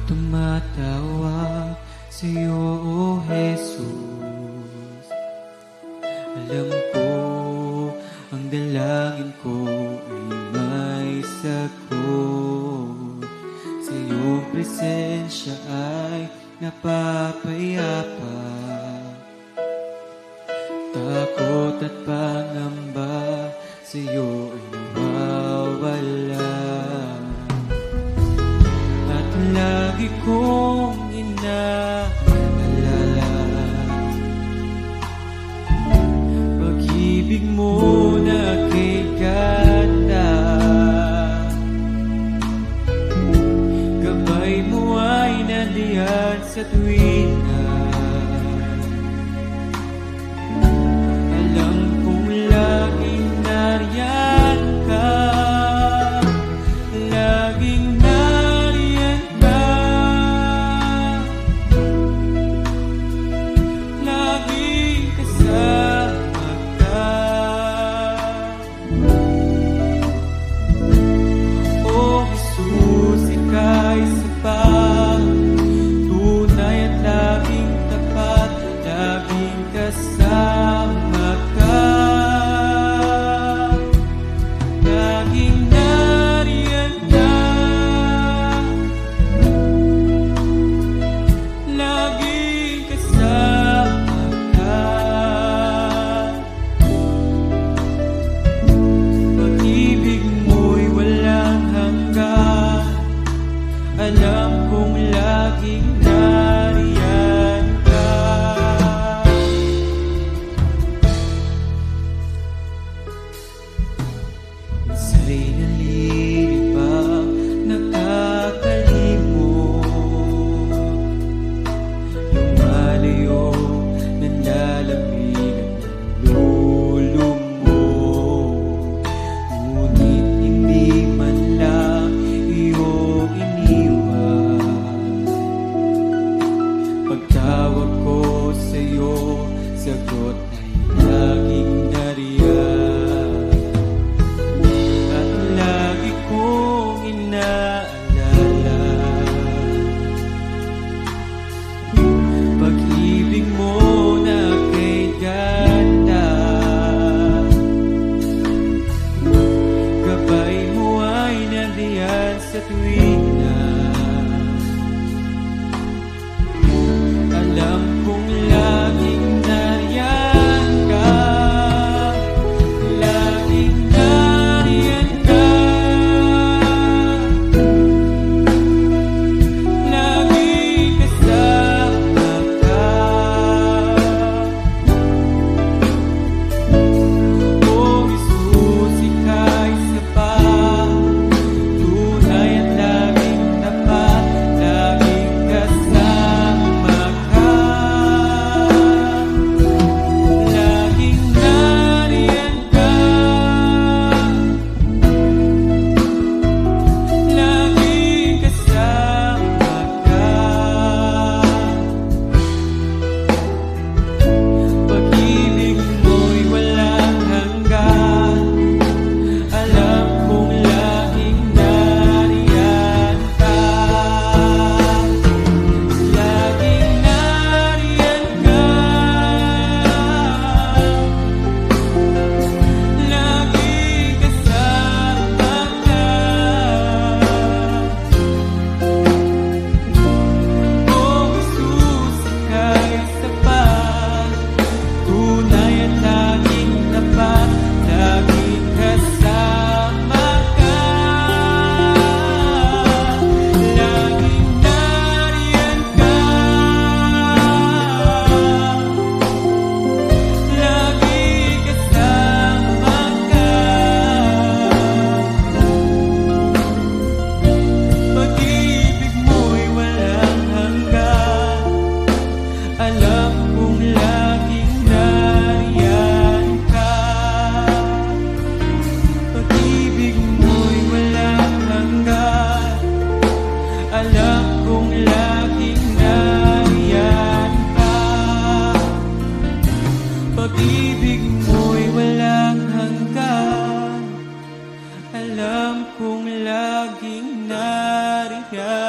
tumatawag sa'yo, O Jesus. Alam ko, ang dalangin ko ay may sagot. Sa iyong presensya ay napapayapa. Takot at pangamba sa iyo ay nawawala. At lagi kong inaalala pag-ibig mo na kay ganda. Gabay mo ay nandiyan sa tuwing na alam kong laging nariyan ka. Laging nariyan ka. Laging kasama ka. O Jesus, ika'y sapat, tunay at laging tapat, laging kasama ka. Laging nariyan ka. Laging kasama ka. Pag-ibig mo'y walang hanggan. Alam kong laging nariyan ka. Sa'y nalilibang, nakakalimot. Lumalayo, nanlalamig at nalulumot. Ngunit hindi man lang iyong iniwan. Pagtawag ko sa'yo, sagot ay laging nariyan. At lagi kong inaalala pag-ibig mo na kay ganda. Gabay mo ay nandiyan sa tuwing na alam kong laging nariyan ka. Laging nariyan ka. Laging kasama ka. O Jesus, ika'y sapat, tunay at laging tapat, laging kasama ka. Laging nariyan ka. Laging kasama ka. Pag-ibig mo'y walang hanggan. Alam kong laging nariyan ka. Laging nariyan ka. Laging kasama ka. O Jesus, ika'y sapat, tunay at laging tapat, laging kasama ka. Laging nariyan ka. Laging kasama ka. Pag-ibig mo'y walang hanggan. Alam kong laging nariyan ka. Pag-ibig mo'y walang hanggan. Alam kong laging nariyan ka. Pag-ibig mo'y walang hanggan. Alam kong laging nariyan